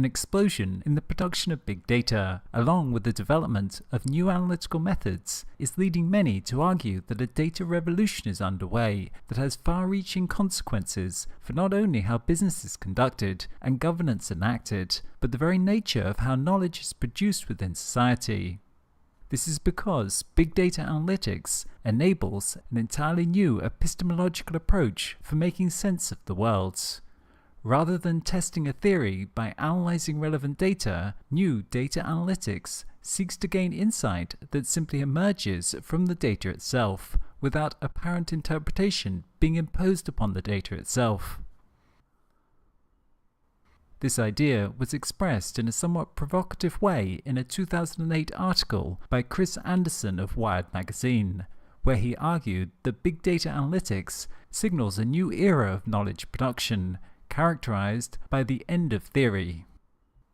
an explosion in the production of big data, along with the development of new analytical methods, is leading many to argue that a data revolution is underway that has far-reaching consequences for not only how business is conducted and governance enacted, but the very nature of how knowledge is produced within society. This is because big data analytics enables an entirely new epistemological approach for making sense of the world. Rather than testing a theory by analyzing relevant data, new data analytics seeks to gain insight that simply emerges from the data itself, without apparent interpretation being imposed upon the data itself. This idea was expressed in a somewhat provocative way in a 2008 article by Chris Anderson of Wired magazine, where he argued that big data analytics signals a new era of knowledge production, characterized by the end of theory.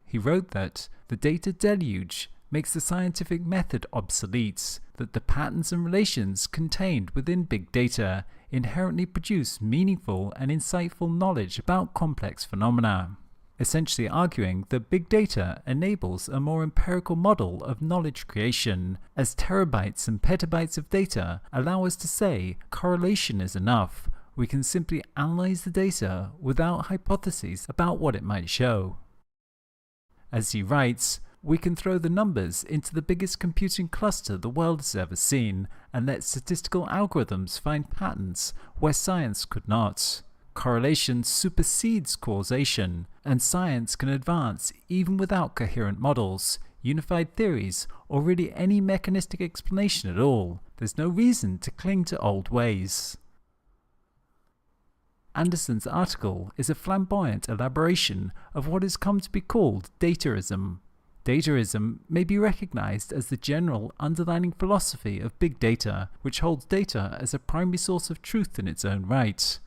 He wrote that the data deluge makes the scientific method obsolete, that the patterns and relations contained within big data inherently produce meaningful and insightful knowledge about complex phenomena, essentially arguing that big data enables a more empirical model of knowledge creation, as terabytes and petabytes of data allow us to say correlation is enough. We can simply analyze the data without hypotheses about what it might show. As he writes, we can throw the numbers into the biggest computing cluster the world has ever seen and let statistical algorithms find patterns where science could not. Correlation supersedes causation, and science can advance even without coherent models, unified theories, or really any mechanistic explanation at all. There's no reason to cling to old ways. Anderson's article is a flamboyant elaboration of what has come to be called dataism. Dataism may be recognized as the general underlying philosophy of big data, which holds data as a primary source of truth in its own right.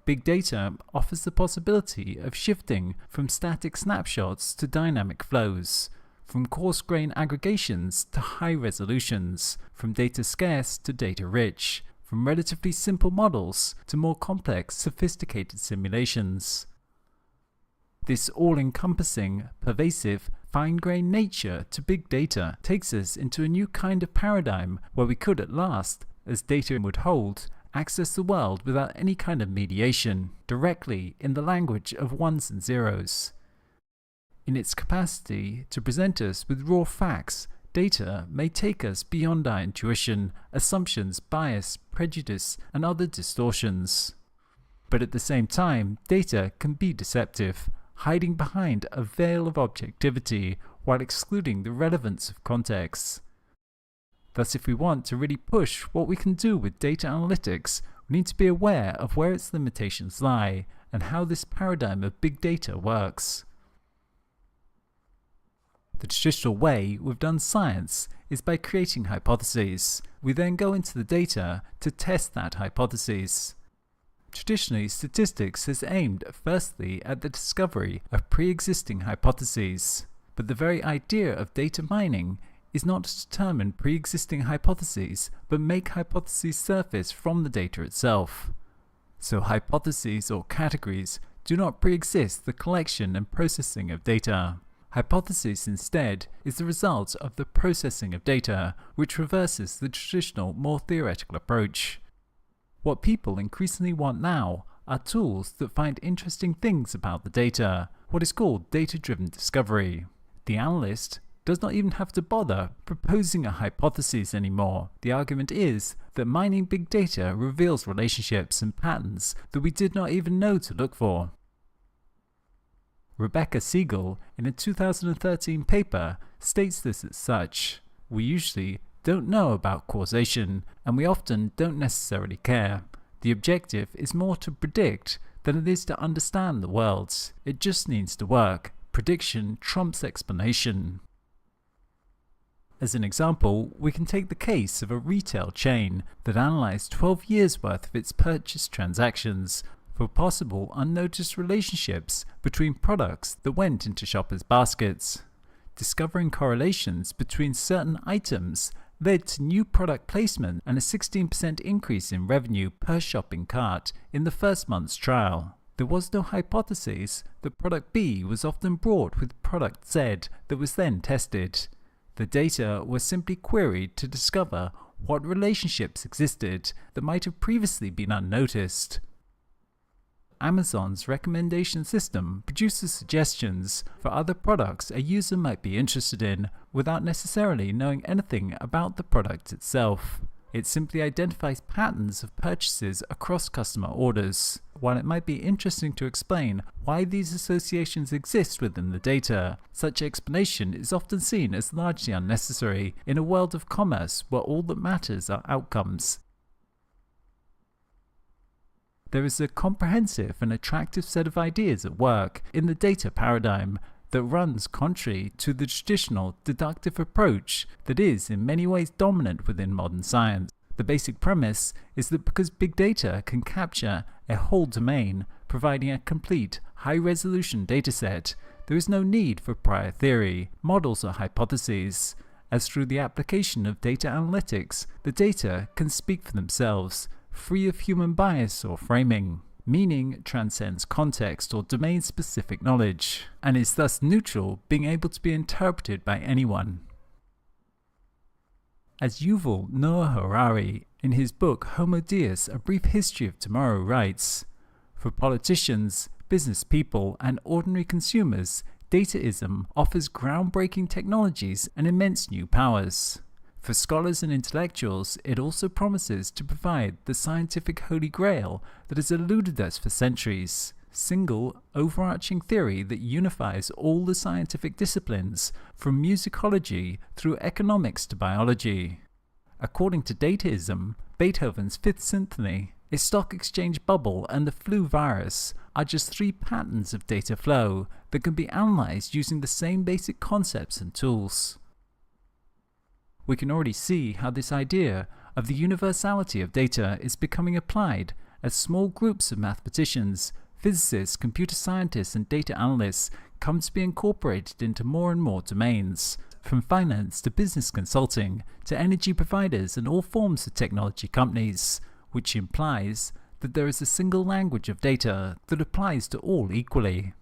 Big data offers the possibility of shifting from static snapshots to dynamic flows, from coarse-grained aggregations to high resolutions, from data scarce to data rich, from relatively simple models to more complex, sophisticated simulations. This all-encompassing, pervasive, fine-grained nature to big data takes us into a new kind of paradigm where we could at last, as data would hold, access the world without any kind of mediation, directly in the language of ones and zeros. In its capacity to present us with raw facts, data may take us beyond our intuition, assumptions, bias, prejudice, and other distortions. But at the same time, data can be deceptive, hiding behind a veil of objectivity while excluding the relevance of context. Thus, if we want to really push what we can do with data analytics, we need to be aware of where its limitations lie and how this paradigm of big data works. The traditional way we've done science is by creating hypotheses. We then go into the data to test that hypothesis. Traditionally, statistics has aimed firstly at the discovery of pre-existing hypotheses, but the very idea of data mining is not to determine pre-existing hypotheses, but make hypotheses surface from the data itself. So hypotheses or categories do not pre-exist the collection and processing of data. Hypothesis instead is the result of the processing of data, which reverses the traditional, more theoretical approach. What people increasingly want now are tools that find interesting things about the data, what is called data-driven discovery. The analyst does not even have to bother proposing a hypothesis anymore. The argument is that mining big data reveals relationships and patterns that we did not even know to look for. Rebecca Siegel, in a 2013 paper, states this as such: "We usually don't know about causation, and we often don't necessarily care. The objective is more to predict than it is to understand the world. It just needs to work. Prediction trumps explanation." As an example, we can take the case of a retail chain that analyzed 12 years' worth of its purchase transactions for possible unnoticed relationships between products that went into shoppers' baskets. Discovering correlations between certain items led to new product placement and a 16% increase in revenue per shopping cart in the first month's trial. There was no hypothesis that product B was often brought with product Z that was then tested. The data was simply queried to discover what relationships existed that might have previously been unnoticed. Amazon's recommendation system produces suggestions for other products a user might be interested in without necessarily knowing anything about the product itself. It simply identifies patterns of purchases across customer orders. While it might be interesting to explain why these associations exist within the data, such explanation is often seen as largely unnecessary in a world of commerce where all that matters are outcomes. There is a comprehensive and attractive set of ideas at work in the data paradigm that runs contrary to the traditional deductive approach that is in many ways dominant within modern science. The basic premise is that because big data can capture a whole domain, providing a complete, high-resolution dataset, there is no need for prior theory, models or hypotheses, as through the application of data analytics, the data can speak for themselves, free of human bias or framing. Meaning transcends context or domain-specific knowledge, and is thus neutral, being able to be interpreted by anyone. As Yuval Noah Harari, in his book Homo Deus, A Brief History of Tomorrow writes, "For politicians, business people, and ordinary consumers, dataism offers groundbreaking technologies and immense new powers. For scholars and intellectuals, it also promises to provide the scientific holy grail that has eluded us for centuries, single, overarching theory that unifies all the scientific disciplines, from musicology through economics to biology. According to dataism, Beethoven's Fifth Symphony, a stock exchange bubble, and the flu virus are just three patterns of data flow that can be analyzed using the same basic concepts and tools." We can already see how this idea of the universality of data is becoming applied as small groups of mathematicians, physicists, computer scientists, and data analysts come to be incorporated into more and more domains, from finance to business consulting to energy providers and all forms of technology companies, which implies that there is a single language of data that applies to all equally.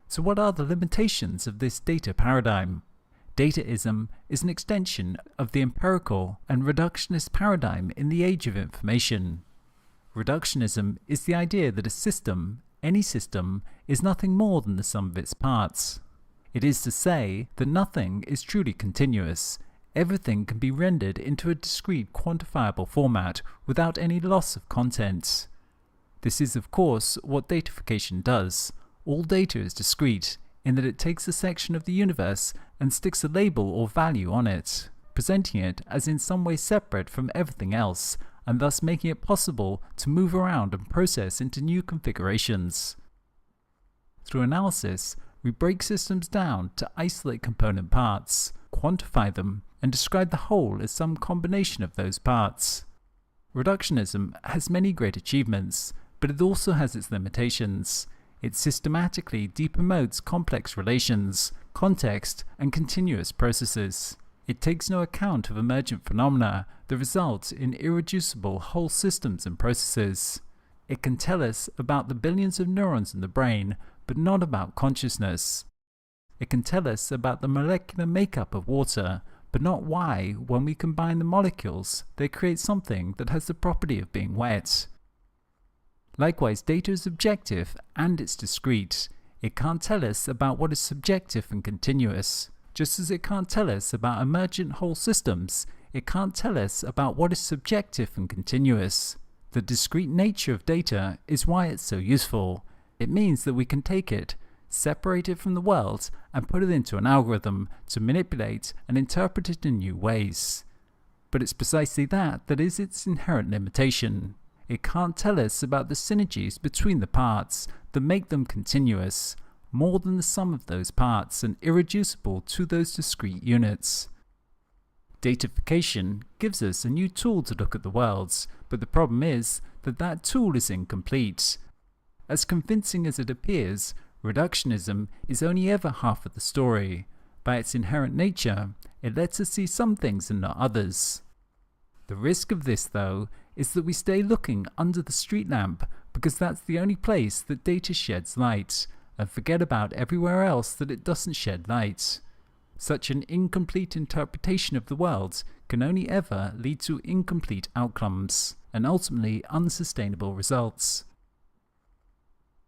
So what are the limitations of this data paradigm? Dataism is an extension of the empirical and reductionist paradigm in the age of information. Reductionism is the idea that a system, any system, is nothing more than the sum of its parts. It is to say that nothing is truly continuous. Everything can be rendered into a discrete quantifiable format without any loss of content. This is, of course, what datafication does. All data is discrete, in that it takes a section of the universe and sticks a label or value on it, presenting it as in some way separate from everything else, and thus making it possible to move around and process into new configurations. Through analysis, we break systems down to isolate component parts, quantify them, and describe the whole as some combination of those parts. Reductionism has many great achievements, but it also has its limitations. It systematically depromotes complex relations, context, and continuous processes. It takes no account of emergent phenomena that result in irreducible whole systems and processes. It can tell us about the billions of neurons in the brain, but not about consciousness. It can tell us about the molecular makeup of water, but not why, when we combine the molecules, they create something that has the property of being wet. Likewise, data is objective and it's discrete. It can't tell us about what is subjective and continuous. Just as it can't tell us about emergent whole systems, it can't tell us about what is subjective and continuous. The discrete nature of data is why it's so useful. It means that we can take it, separate it from the world, and put it into an algorithm to manipulate and interpret it in new ways. But it's precisely that is its inherent limitation. It can't tell us about the synergies between the parts that make them continuous, more than the sum of those parts and irreducible to those discrete units. Datafication gives us a new tool to look at the worlds, but the problem is that tool is incomplete. As convincing as it appears, reductionism is only ever half of the story. By its inherent nature, it lets us see some things and not others. The risk of this, though, is that we stay looking under the street lamp because that's the only place that data sheds light, and forget about everywhere else that it doesn't shed light. Such an incomplete interpretation of the world can only ever lead to incomplete outcomes, and ultimately unsustainable results.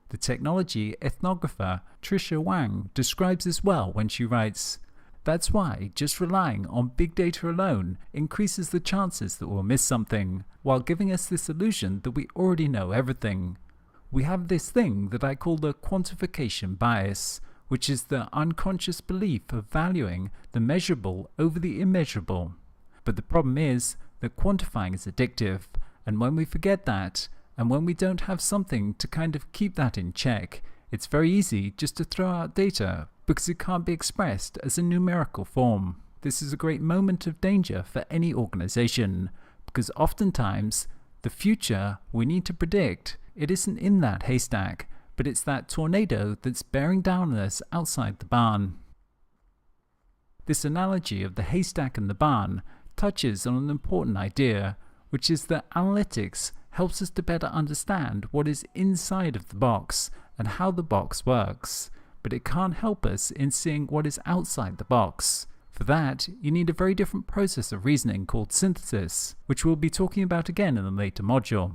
The technology ethnographer Tricia Wang describes this well when she writes, "That's why just relying on big data alone increases the chances that we'll miss something, while giving us this illusion that we already know everything. We have this thing that I call the quantification bias, which is the unconscious belief of valuing the measurable over the immeasurable. But the problem is that quantifying is addictive, and when we forget that, and when we don't have something to kind of keep that in check, it's very easy just to throw out data because it can't be expressed as a numerical form. This is a great moment of danger for any organization, because oftentimes the future we need to predict, it isn't in that haystack, but it's that tornado that's bearing down on us outside the barn." This analogy of the haystack and the barn touches on an important idea, which is that analytics helps us to better understand what is inside of the box and how the box works, but it can't help us in seeing what is outside the box. For that, you need a very different process of reasoning called synthesis, which we'll be talking about again in a later module.